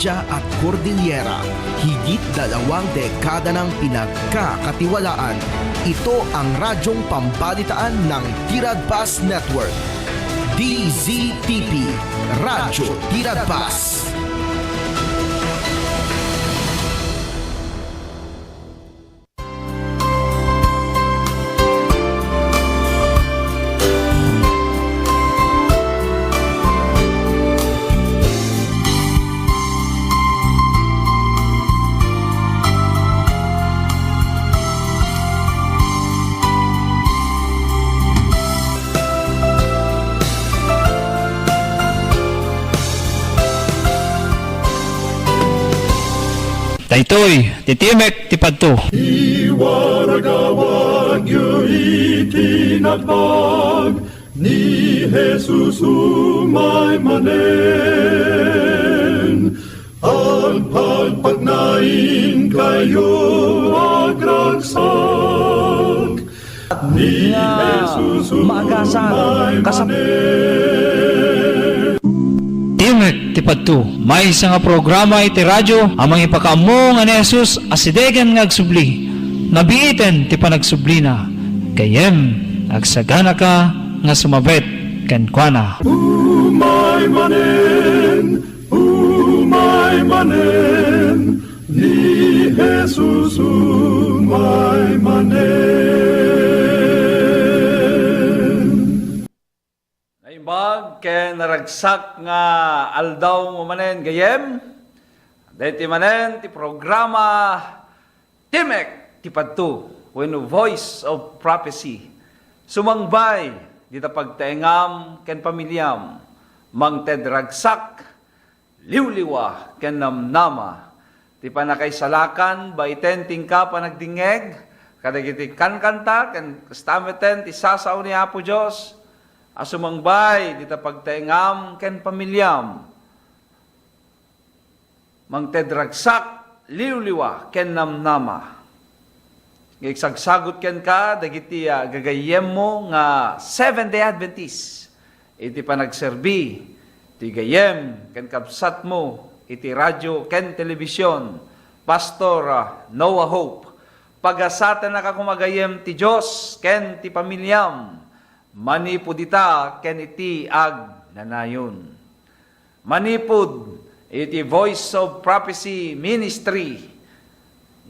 Media at Cordillera. Higit 2 dekada ng pinagkakatiwalaan. Ito ang radyong pambalitaan ng Tiradpas Network. DZTP, Radyo Tiradpas. Daytoy, titimek, tipadto. Iwaragawag yu itinatpag ni Jesus umay manen. Ang pagpagnain kayo agragsak ni Jesus umay manen. Timek, tipadto. May isa nga programa iti radyo, amang ipakaammo nga ni Jesus asidegan nga agsubli. Nabiiten ti panagsubli na. Kayem, agsagana ka nga sumabet kenkwana. Umay manen, ni Jesus umay manen. Naimbag, ken naragsak nga aldaw mo manen gayem. Dahil manen, ti programa Timek, tipadto, when the voice of prophecy. Sumangbay, dita pagtaengam, ken pamilyam, mang tedragsak, liwliwa, ken namnama. Ti panakaisalakan, baiten tingka panagdingeg, kadagiti kankanta, ken kastameten, ti sasaw ni Apo Diyos, asumangbay, dita pagtaengam, ken pamilyam, mang tedragsak, liwliwa, ken namnama. Sagsagod ken ka, dagiti gagayem mo nga 7-day Adventist. Iti panagserbi, iti gayem, ken kapsat mo, iti radyo, ken telebisyon, Pastor Noah Hope. Pagasatan na ka kumagayem ti Diyos, ken ti pamilyam, manipod ita, ken iti ag nanayon. Manipod, iti Voice of Prophecy Ministry.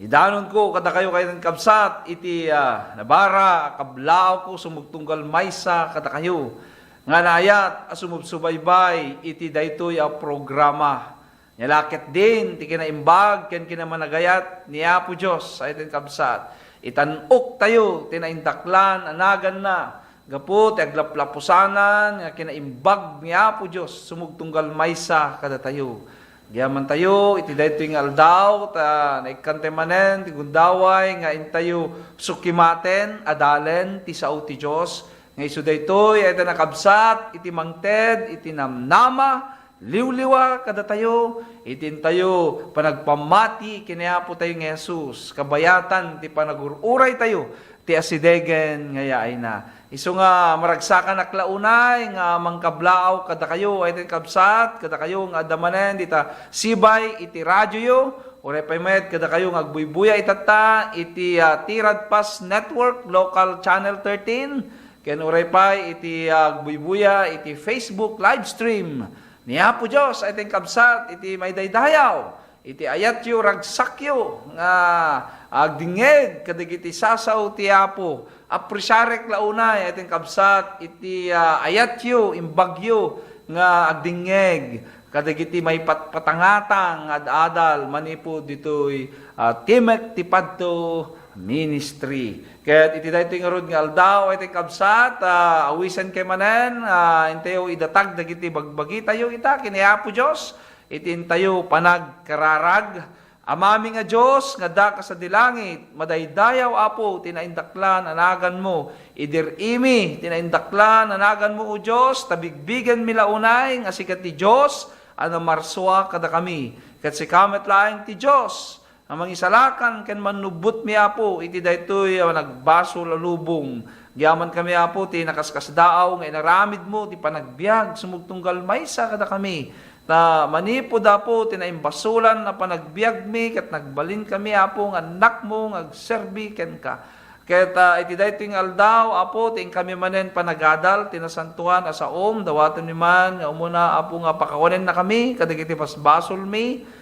Idanon ko, kada kayo ng kabsat, iti nabara, kablao ko, sumugtunggal maysa, kada kayo. Nga naayat, sumubsubaybay, iti daytoy programa. Nyalakit din, ti kinaimbag, ken kinamanagayat, ni Apo Diyos, ay itin kabsat. Itanok tayo, tinaindaklan, anagan na. Gapo, ti aglaplapusanan, kinaimbag ni Apo Diyos, sumugtunggal maysa, kada tayo. Giyaman tayo, iti daytoy nga aldaw, naikante manen, ti gundaway, nga intayo sukimaten, adalen, ti sao ti Diyos. Nga iso daytoy, iti nakabsat, iti mangted, iti namnama, liwliwa, kada tayo, itin tayo, panagpamati, kiniapo tayo ng Jesus, kabayatan, ti panagururay tayo, ti asidegen, ngayaay na. Iso nga maragsakan aklaunay nga mangkablaaw kada kayo ay kabsat kada kayo nga adamanen dita sibay iti radyo yo oray paymet kada kayo nga agbuybuya itata iti Tiradpas Network Local Channel 13 ken oray pay iti agbuybuya iti Facebook live stream ni Apo Dios ay kabsat iti maydaydayaw iti ayat yo ragsakyo nga agdingeg kadagiti sasaw ti Apo apresyarek launay ating kabsat iti ayatyo imbagyo nga agdingeg kadagiti may patangatang ad-adal manipod ditoy Timek tipadto ministry. Ket iti daytoy nga rod nga aldaw ating kabsat awisan kay manen intayo idatag dagiti bagbagi tayo ita kini Apo Dios itin tayo panagkararag. Amami nga Diyos, nga daka sa dilangit, madaydayaw Apo, tinaindaklan, anagan mo, idirimi, tinaindaklan, anagan mo o Diyos, tabigbigan milaunay, nga sikat ti Diyos, ano marswa kada kami, kat si kamet laing ti Diyos, ang mangisalakan, ken manubot mi Apo, iti daytoy nagbaso lalubong, giyaman kami Apo, ti nakaskasdaaw, nga inaramid mo, ti panagbiag, sumugtunggal maysa kada kami, Ta manipod Apo tinaimbasulan na panagbiag mi ket nagbalin kami Apo nga anak mo nga agserbi ken ka. Ket iti daytoy nga aldaw Apo ting kami manen panagadal tinasantuan asaom dawaton mi man nga umuna Apo nga pakawanen na kami kadagiti basbasol mi.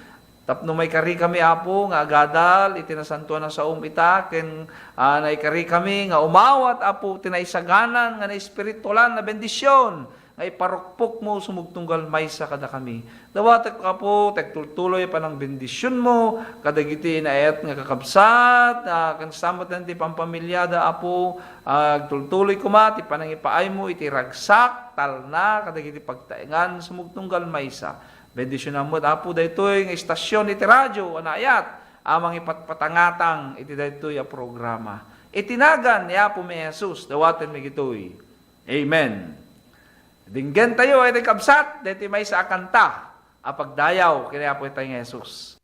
Tapno may kari kami Apo nga agadal itinasantuan na sa ita ken naikari kami nga umawat Apo tinaisaganan nga na espiritualan na bendisyon nga iparukpok mo sumugtunggal maysa kada kami. Dawatek Apo tegtultuloy pa ng bendisyon mo kadagiti inaayat nga kakabsat kan samot ti pampamilyada Apo agtultuloy kuma ti panangipaay mo iti ragsak talna kadagiti pagtaengan sumugtunggal maysa. Bendisyon mo Apo daytoy nga istasyon iti radyo anayat amang ipatpatangatang iti daytoy a programa. Itinagan ni Apo mi Jesus dawaten mi gitoy. Amen. Dinggen tayo ay kabsat deti may sa akanta a pagdayaw kini Apo itay nga Jesus.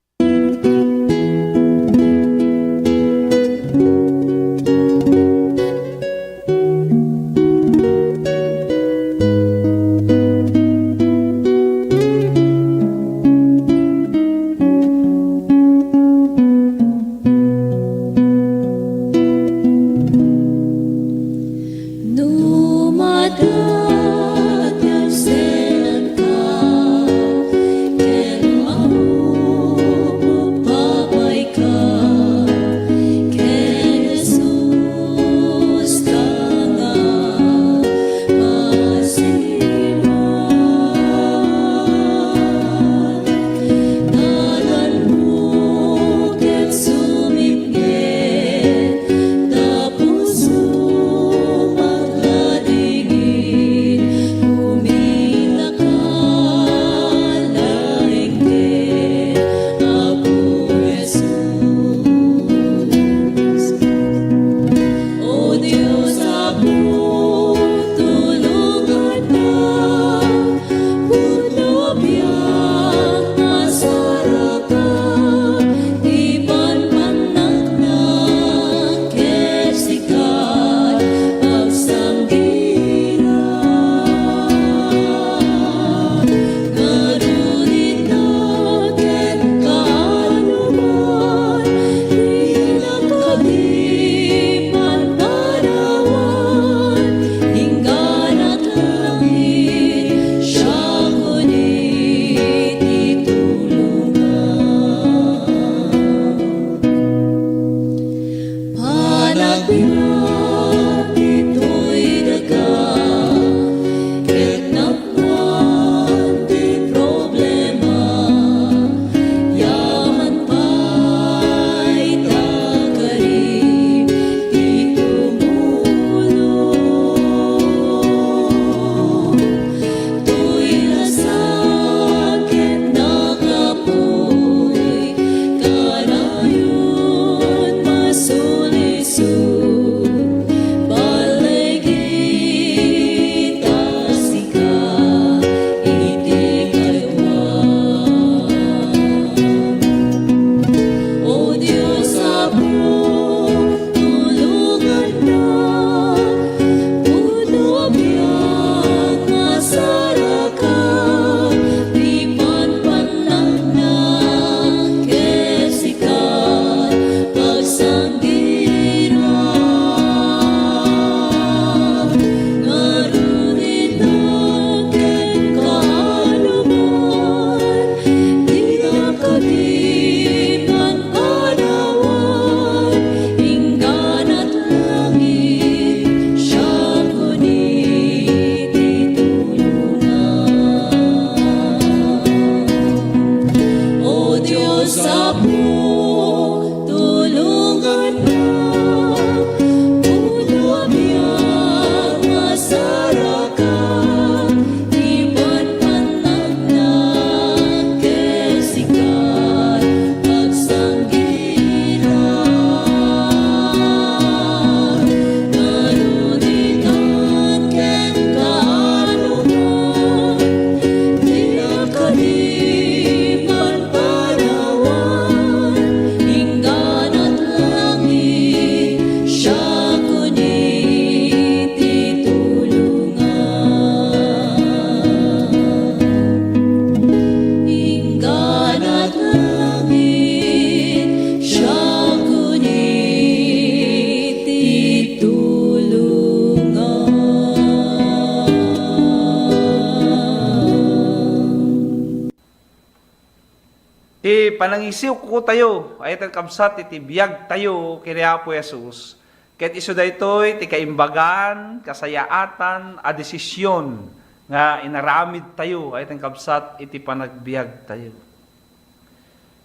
Ti panangisiw ko tayo, ay kabsat, iti biyag tayo, kini Apo Jesus. Ket iso daytoy ti kaimbagan, kasayaatan, a desisyon nga inaramid tayo, ay kabsat, iti panagbiag tayo.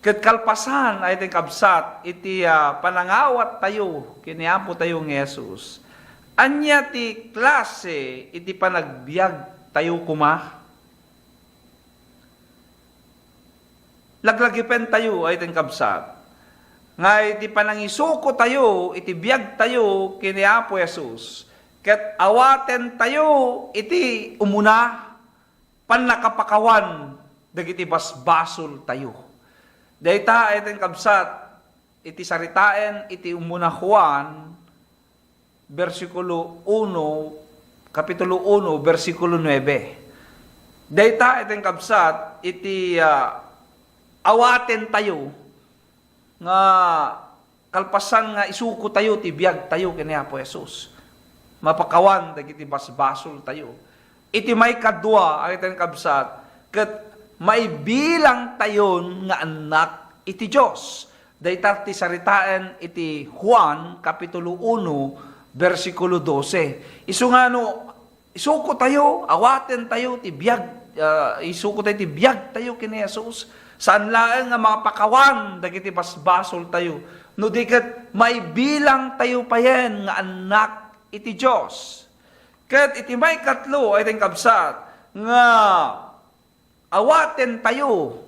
Ket kalpasan, ay kabsat, iti panangawat tayo, kini Apo tayo ng Jesus. Anya ti klase, iti panagbiag tayo kuma. Laglagipen tayo, ay kabsat. Nga iti panangisuko tayo, iti biyag tayo, kini Apo Jesus. Ket awaten tayo, iti umuna, panakapakawan, dagiti basbasol tayo. Dayta ay kabsat, iti saritaen, iti umuna Juan, versikulo 1, kapitulo 1, versikulo 9. Dayta ay kabsat, iti awaten tayo, nga kalpasan nga isuko tayo, ti biyag tayo, kini Apo Jesus. Mapakawan, dagiti basbasol tayo. Iti may kadwa, ay kabsat, ket may bilang tayon nga anak iti Diyos. Dayta ti saritaen iti Juan, kapitulo 1, versikulo 12. Isu nga isuko tayo, awaten tayo, ti biyag, isuko tayo, ti biyag tayo, kini Jesus. Saan laeng nga mapakawan, dagiti basbasol tayo. No diket may bilang tayo pa yan nga anak iti Diyos. Ket iti may katlo ay kabsat nga awaten tayo,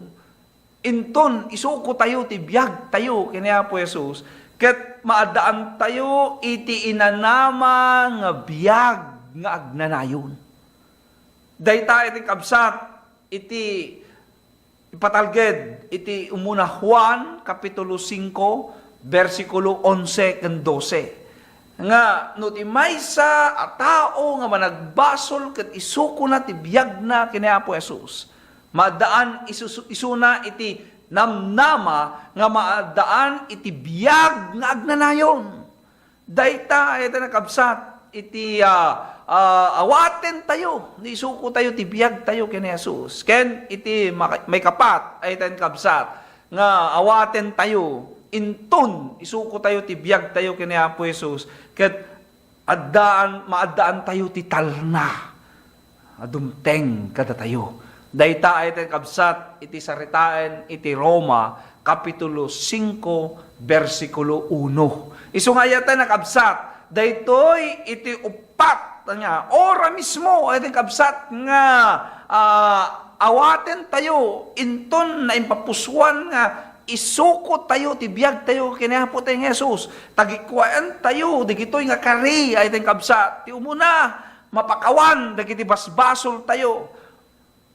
inton isuko tayo, ti biyag tayo, kini Apo Jesus. Ket maadaan tayo, iti inanama nga biyag nga agnanayon. Dayta iti kabsat, iti ipatalged, iti umuna Juan, kapitulo 5, versikulo 11 ken 12. Nga, no ti maysa a tao nga managbasol ket isuko na ti biyag na kini Apo Jesus. Maadaan isuna iti namnama nga maadaan iti biyag nga agnanayon. Dayta iti nakabsat iti awaten tayo, isuko tayo, ti biyag tayo kini Jesus. Ken iti may kapat ay iti kabsat nga awaten tayo, inton isuko tayo, ti biyag tayo kini Apo Jesus. Ket maadaan tayo ti talna, adumteng kada tayo. Dayta ay iti kabsat iti saritaen iti Roma, kapitulo 5, versikulo 1. Isu nga yata nakabsat, daytoy iti upat nga ora mismo ay kabsat nga awaten tayo, inton na impapusuan nga isuko tayo, tibiyag tayo, kinapo tayo ng Jesus. Tagikuan tayo, digitoy nga kari, ay tayong kabsat. Ti umuna, mapakawan, dagiti basbasol tayo.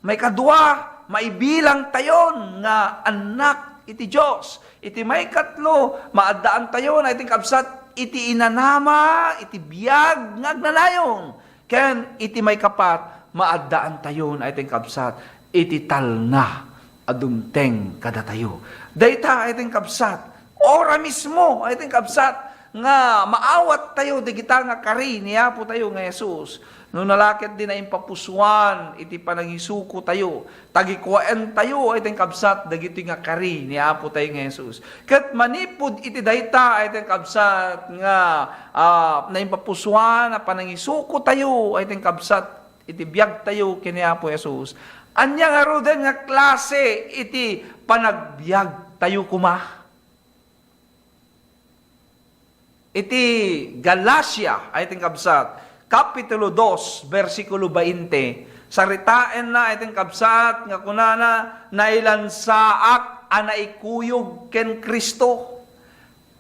May kadua, maibilang tayon nga anak iti Diyos. Iti may katlo, maadaan tayo na iting kabsat, iti inanama, iti biyag, nga agnanayon. Ken, iti may kapat, maadaan tayo na iting kabsat, iti talna, adumteng kada tayo. Dayta iting kabsat, ora mismo, iting kabsat, nga maawat tayo, digita nga kari, niya po tayo nga Jesus. No nalakit din na impapusuan, iti panangisuko tayo, tagikuan tayo, ay kabsat, dagiti nga kari, niya po tayo nga Jesus. Kat manipod iti dayta, ay kabsat, nga na impapusuan, na panangisuko tayo, ay kabsat, iti biyag tayo, kiniya po Jesus. Anya nga roden nga klase, iti panagbiag tayo kuma. Iti Galacia, ay kabsat, Kapitulo 2, versikulo 20, saritain na iting kabsat, nga kunana, nailansaak, anaikuyog ken Kristo.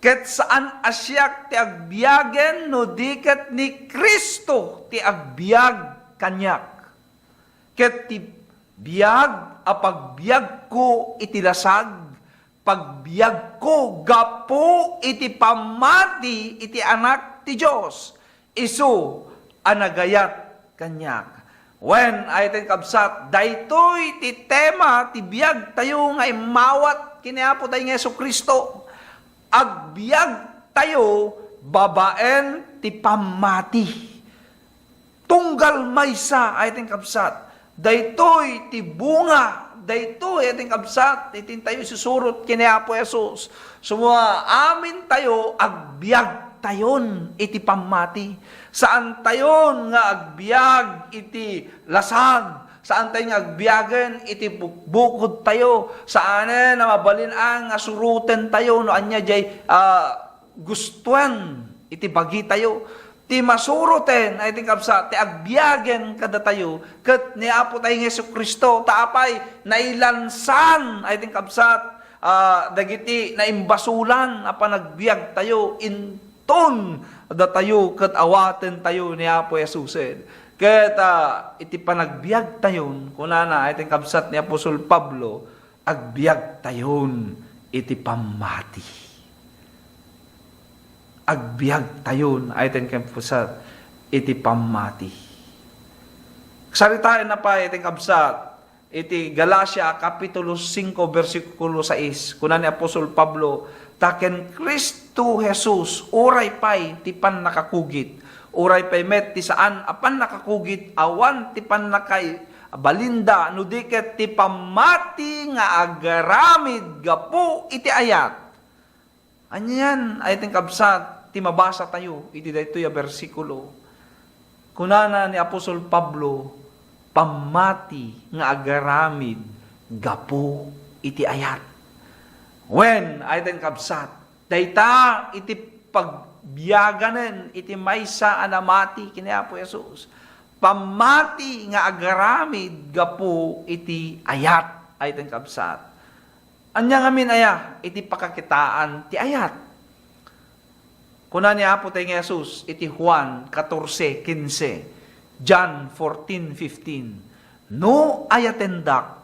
Ket saan asyak ti agbiagen, no diket ni Kristo ti agbiag kanyak. Ket ti biag, apagbiag ko iti lasag, pagbiag ko gapo iti pamati iti anak ti Diyos. Isu anagayat kanyak. When ay ten kabsat, daytoy ti tema, ti biyag tayo nga imawat, kiniapo tayo nga Yesu Kristo. Agbiag tayo, babaen ti pamati. Tunggal maysa ay ten kabsat, daytoy ti bunga, dayto ating kabsat, itin tayo susurot kini Apo Jesus. Sumua amin tayo, agbiag tayon, iti pamati. Saan tayon nga agbiag, iti lasag. Saan tayo nga agbiagan, iti bukod tayo. Saan na mabalin ang suruten tayo, no anya jay gustuan, iti bagi tayo. Ti masuruten, ay tingkapsa, ti agbiagen kada tayo, kat ni Apo tayong Yesu Kristo, taapay, nailansan, ay tingkapsa, dagiti, naimbasulan, apa nagbiag tayo, inton, da tayo, kat awaten tayo ni Apo Yesusen. Kat iti panagbiag tayon, kunana, ay tingkapsat ni Apostol Pablo, agbiag tayon, iti pamati. Agbiag tayon, ay tingkapsat, iti pamati. Saritain na pa, iting kabsat, iti Galacia, Kapitulo 5, versikulo 6, kunan ni Apostol Pablo, taken Kristo Jesus, uray pay, tipan nakakugit, uray pay met, ti saan, apan nakakugit, awan, tipan nakay, balinda, nudiket, ti pamati, nga agaramid, gapu, iti ayat. Anyan, ay iting kabsat, ti mabasa tayo, iti dayto ya versikulo, kunana ni Apostol Pablo, pamati nga agaramid, gapo iti ayat. When, ay ten kabsat, dayta iti pagbiaganen, iti maysa anamati, kini Apo Jesus. Pamati nga agaramid, gapo iti ayat, ay ten kabsat. Anya ngamin aya, iti pakakitaan, ti ayat. Kuna ni Apo tayong Jesus, iti Juan 14:15, John 14:15, no ayatendak,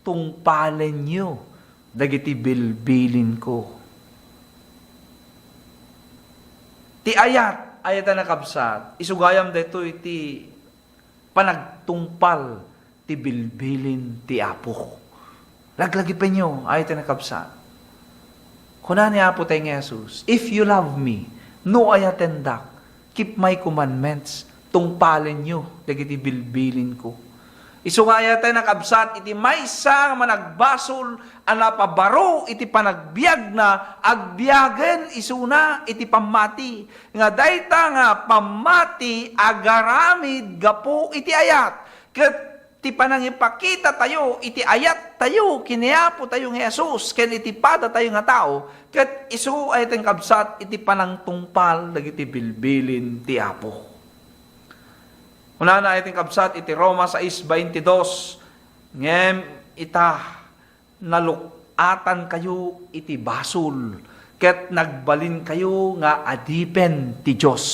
tungpalen nyo, dagiti bilbilin ko. Ti ayatan na kabsat, isugayam dito iti panagtungpal, ti bilbilin ti Apo. Laglagi pa nyo, ayatan na kabsat. Kuna ni Apo tayong Jesus, if you love me, no ayatendak, keep my commandments, tungpalin nyo, dagiti bilbilin ko. Isungaya tayo nakabsat, iti maysa managbasol, anapabaro, iti panagbiag na, agbiagen, isuna, iti pamati. Nga dayta nga, pamati, agaramid, gapo, iti ayat. Kat ti panangipakita tayo, iti ayat tayo, kiniapo tayo ng Jesus, ken iti pada tayo nga tao, ket isu ay teng kabsat, iti panangtungpal, dagiti bilbilin ti Apo. Unana ay teng kabsat, iti Roma 6:22, ngem ita, nalukatan kayo, iti basol, ket nagbalin kayo nga adipen ti Diyos.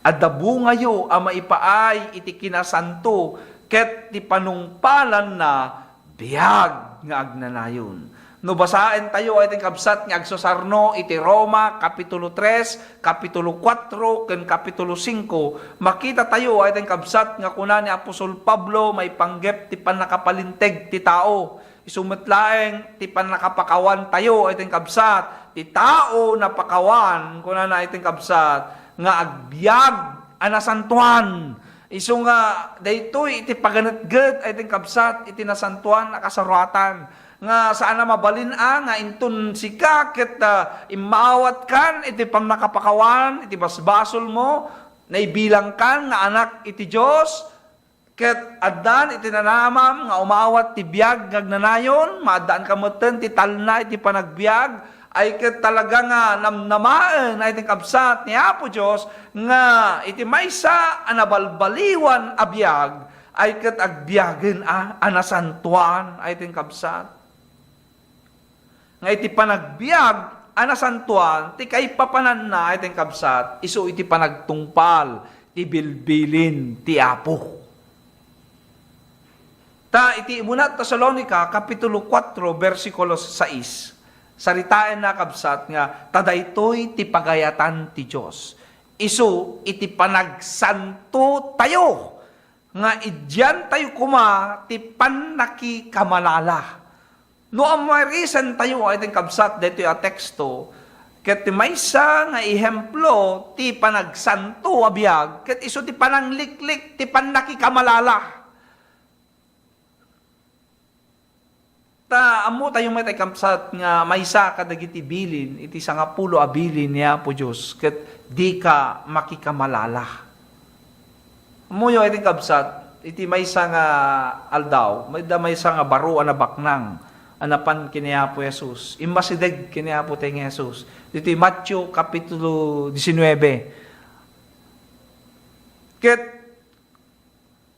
Adabu ngayo, ama ipaay, iti kinasanto, ket ti panungpalan na biyag nga agnanayon. No basaen tayo ay ting kabsat nga agsusarno iti Roma Kapitulo 3, Kapitulo 4 ken Kapitulo 5, makita tayo ay ting kabsat nga kuna ni Apostol Pablo may panggep ti panakapalinteg ti tao. Isumetlaeng ti panakapakawan tayo ay ting kabsat ti tao na pakawan kuna na ay ting kabsat nga agbiag anasantuan. Isu nga, daytoy iti paganatged ay ting kabsat, iti nasantuan na kasarwatan. Nga saan na mabalin nga intun sika, ket imawat kan, iti pamnakapakawan, iti basbasol mo, naibilang kan, nga anak iti Diyos, ket addan iti nanamam, nga umawat ti biyag, ngagnanayon, maadaan kamutin, ti talna, iti panagbiag, ay ket talaga nga namnamaen ay ting kabsat ni Apo Diyos nga iti maysa anabalbaliwan abiyag ay ket agbiagen anasantuan ay ting kabsat nga iti panagbiag anasantuan ti kay papanan na ay ting kabsat isu iti panagtungpal ti bilbilin ti Apo. Ta iti Una Tesalonica Kapitulo 4 versikulo 6, saritain na kabsat nga, tadaytoy ti pagayatan ti Diyos. Isu, iti panagsanto tayo. Nga idyan tayo kuma, ti panaki kamalala. No, ang marisan tayo, ay ting kabsat, dito yung teksto, ket ti maysa nga ihemplo, ti panagsanto abiyag, ket isu ti panangliklik, ti panaki kamalala. amo tayo may kamsat nga maysa kadagiti bilin, iti sangapulo a bilin niya po Diyos, ket di ka makikamalala. Amuyo iti kamsat, iti maysa nga aldaw, maysa nga baro ana baknang, anapan kiniya po Jesus. Imbasideg kiniya po tayo Jesus. Iti Matthew Kapitulo 19. Ket,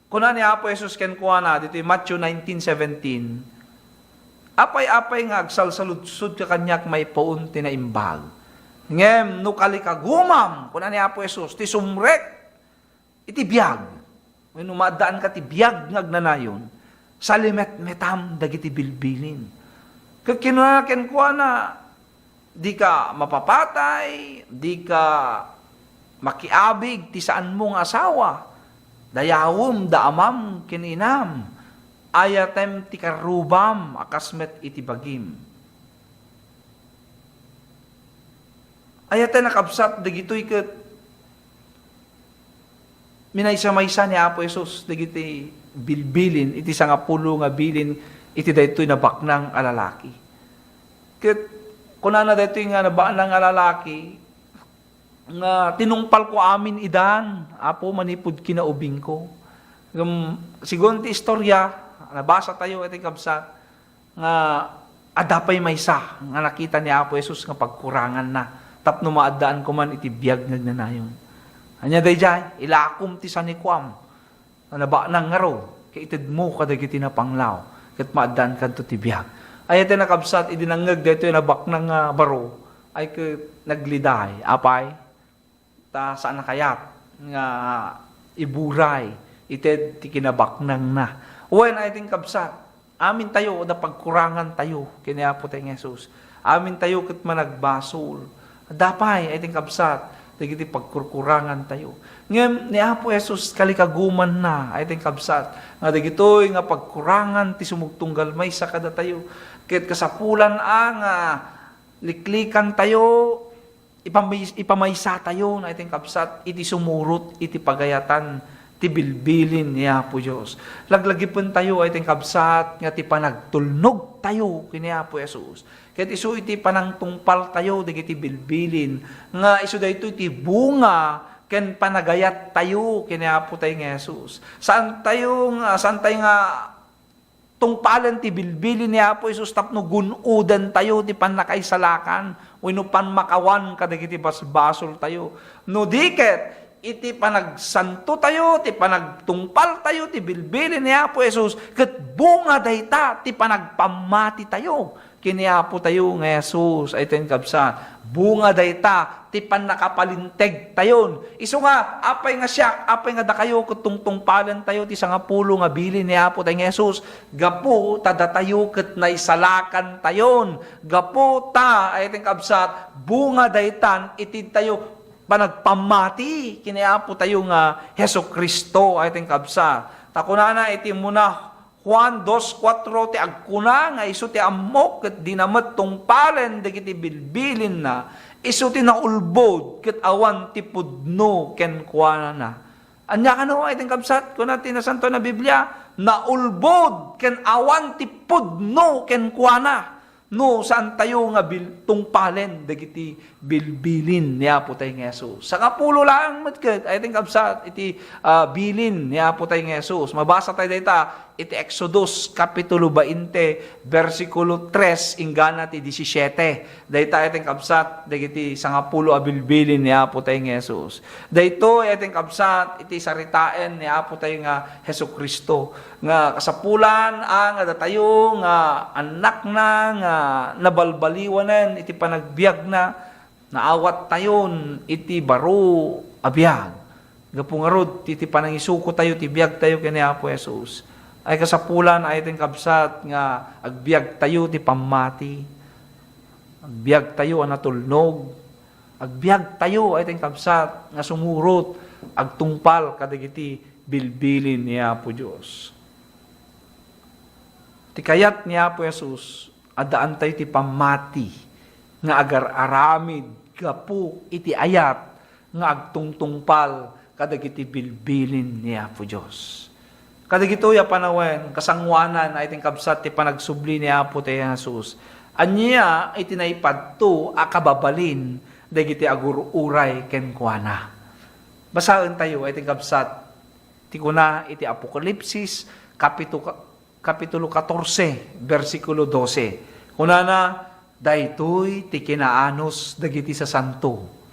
kuna niya po Jesus ken kuana, dito Matthew 19:17, apay-apay nga agsalsaludsud ka kanyak may paun tinaimbag. Ngem, nukali kagumam, kuna ni Apo Jesus, ti sumrek, iti biyag. When umadaan ka ti biyag ngagnanayon, salimet metam dagiti bilbilin. Kakinunaken ko na, di ka mapapatay, di ka makiabig, ti saan mong asawa, dayawom daamam kininam, ayatem ti karubam akasmet iti bagim. Ayaten nakabsat dagitoy ket minaysa-maysa ni Apo Jesus dagiti bilbilin iti sangapulo nga bilin iti daytoy na baknang alalaki. Ket kunana daytoy nga nabaanang alalaki nga tinungpal ko amin idan Apo manipud kinaubing ko. Sigon ti istorya nabasa tayo iti kabsat nga adapay maysa nga nakita ni Apo Jesus nga pagkurangan na tapno maadaan ko man iti biyag nagnanayon. Anya dayjay ilakom ti sanikwam naba nang ngaro kay ited mo kadagiti na panglaw ket maadaan kadto ti biyag. Ay iti nakabsat idinangeg daytoy na baknang baro ay ket nagliday apay ta saan nakayat nga iburay ited ti kinabaknang na. When I think kabsat, amin tayo o na pagkurangan tayo, kiniya po tayo Jesus. Amin tayo kat managbasol. Dapay, I think kabsat, dagiti pagkurkurangan tayo. Ngayon, ni Apo Jesus, kalikaguman na, I think kabsat, nga dagitoy nga pagkurangan, ti sumugtunggal may sa kada tayo. Kit kasapulan nga liklikan tayo, ipamaysa tayo, na I think kabsat, iti sumurot, iti pagayatan, ti bilbilin niya po Diyos. Laglagipon tayo ay ting kabsat nga ti panagtulnog tayo kiniya po Jesus. Ket isu iti panangtungpal tayo digiti bilbilin nga isu daytoy ti bunga ken panagayat tayo kiniya po tayo nga Jesus. Saan tayo nga tungpalan ti bilbilin niya po Jesus tapno gunudan tayo ti panakaisalakan wenno panmakawan kadagiti basbasol tayo. No diket iti panagsanto tayo, ti panagtungpal tayo, ti bilbilin ni Apo Jesus, ket bunga dayta, ti panagpamati tayo. Kini Apo tayo nga Jesus, ay ten kabsa, bunga dayta, ti panakapalinteg tayon. Isu nga, apay nga siya, apay nga da kayo, ket tungtungpalan tayo, ti sangapulo nga bilin ni Apo tayo nga Jesus, gapu, tada tayo, ket naisalakan tayon. Gapu ta, ay ten kabsa, bunga daytan, itid tayo, panagpamati kiniapo tayo nga Heso Kristo ay ting kabsa. Takunana iti muna Juan 2:4 ti agkuna nga isu ti ammok ket dinamet tungpalen dagiti bilbilin na isu ti naulbod ket awan ti pudno ken kuana na. Anya kano ay ting kabsat kuna ti nasanto na Biblia naulbod ken awan ti pudno ken kuana. No, saan tayo nga tungpalen dagiti bilbilin ni Apo tayo nga Jesus. Sa kapulo lang matket, I think absat iti bilin ni Apo tayo nga Jesus. Mabasa tayo dita iti Exodus Kapitulo 20 versikulo 3 ingana ti 17. Dayta I think absat dagiti sangapulo a bilbilin ni Apo tayo nga Jesus. Dayto I think absat iti saritaen ni Apo tayo nga Hesukristo nga kasapulan nga datayo nga anak na nga nabalbaliwanan iti panagbiag na naawat tayon iti baro abiyag. Gapungarod iti panangisuko tayo ti biag tayo kani Apo Jesus. Ay kasapulan ay ting kabsat nga agbiag tayo ti pamati. Agbiag tayo natulnog. Agbiag tayo ay ting kabsat nga sumurot agtungpal kadagiti bilbilin ni Apo Dios. Ti kayat ni Apo Jesus adaan tayo ti pamati nga agar-aramid gapu iti ayat nga agtungtungpal kadagiti bilbilin ni Apo Dios. Kadagito ya panawen, kasangwanan ay kabsat ti panagsubli ni Apo tayo Jesus. Anya itinaipad to akababalin dagiti agururay ken kuana. Basaen tayo ay kabsat ti kuna iti Apokalipsis kapitulo 14 versikulo 12. Kunana daytoy ti kinaanos dagiti sa santo.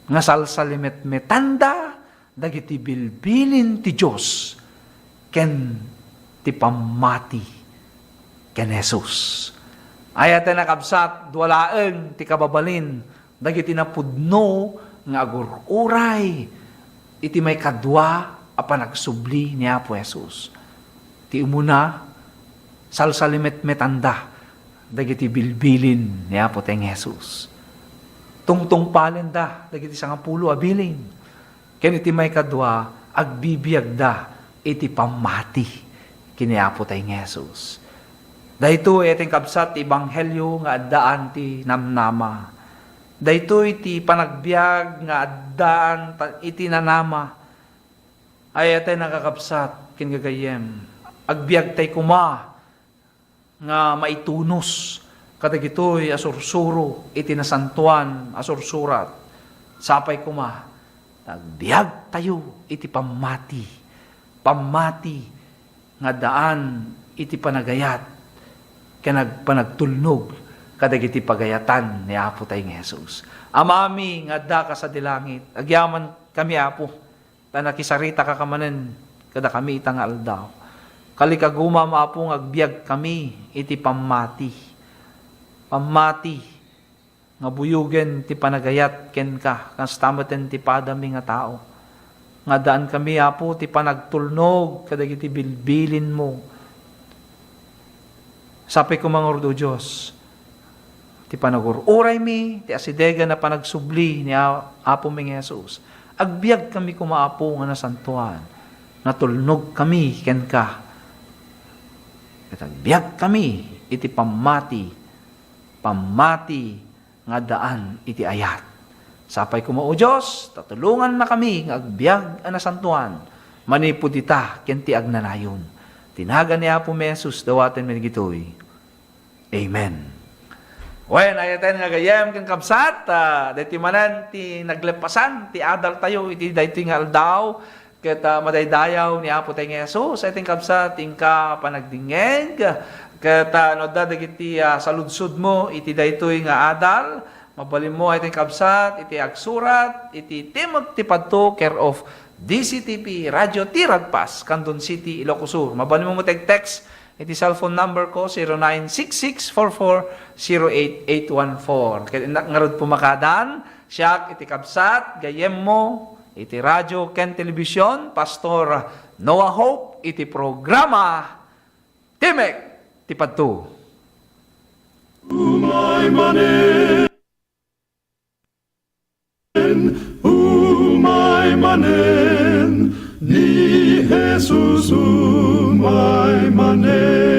Nga salsalimet metanda dagiti bilbilin ti Dios ken ti pamati ken Jesus. Ayat na kabsat dualaeng ti kababalin dagiti napudno nga agururay iti may kadwa a panagsubli ni Apo Jesus. Ti umuna salsalimet metanda dagiti bilbilin ni Apo teng Jesus. Tungtong palenda dagiti 10 abilin. Ken iti may kadwa agbibiyag da iti pamati kini Apo teng Jesus. Dayto eteng kabsat ti ebanghelyo nga addaan ti namnama. Dayto iti panagbiag nga addaan iti nanama. Ay etay nakakabsat ken gagayem. Agbiag tay kuma nga maitunos kadagitoy asursuro iti nasantuan asursurat sapay kuma nagbiag tayo iti pamati nga daan iti panagayat ken panagtulnog kadagiti pagayatan ni Apo tayong Jesus. Amami nga adda ka sa dilangit agyaman kami Apo ta nakisarita ka kamanen kada kami itang aldaw kalikaguma maapong agbiag kami iti pamati nga buyugen ti panagayat ken ka kastamaten ti padami nga tao nga daan kami Apo ti panagtulnog kadagiti bilbilin mo sapay ko mangurdo Dios ti panagururay mi ti asidega na panagsubli ni Apo ming Jesus agbiag kami kumaapo nga nasantuan natulnog kami ken ka at agbiag kami iti pamati nga daan iti ayat. Sapay kuma o Diyos, tatulungan na kami nga agbiag ang nasantuan, manipod ita, ken ti agnanayon. Tinaga ni Apo Jesus, dawaten men gitoy. Amen. Wen, ayatan nga gayem, ken kabsat, dati manan, ti naglepasan, ti adal tayo, iti dati nga aldaw, ket madaydayaw ni Apo tayo nga Jesus, ayatan kabsat, tingka panagdingeg, ket no dadagiti saludsud mo iti daytoy nga adal mabalin mo iti kabsat iti agsurat iti Timog ti Padto care of DCTP Radio Tiradpas Canton City Ilocos Sur mabalin mo text iti cellphone number ko 0966440814 ket ngarud pumakadan siak iti kabsat gayem mo iti radyo ken telebisyon Pastor Noah Hope iti programa Timek ti Padto. Umay manen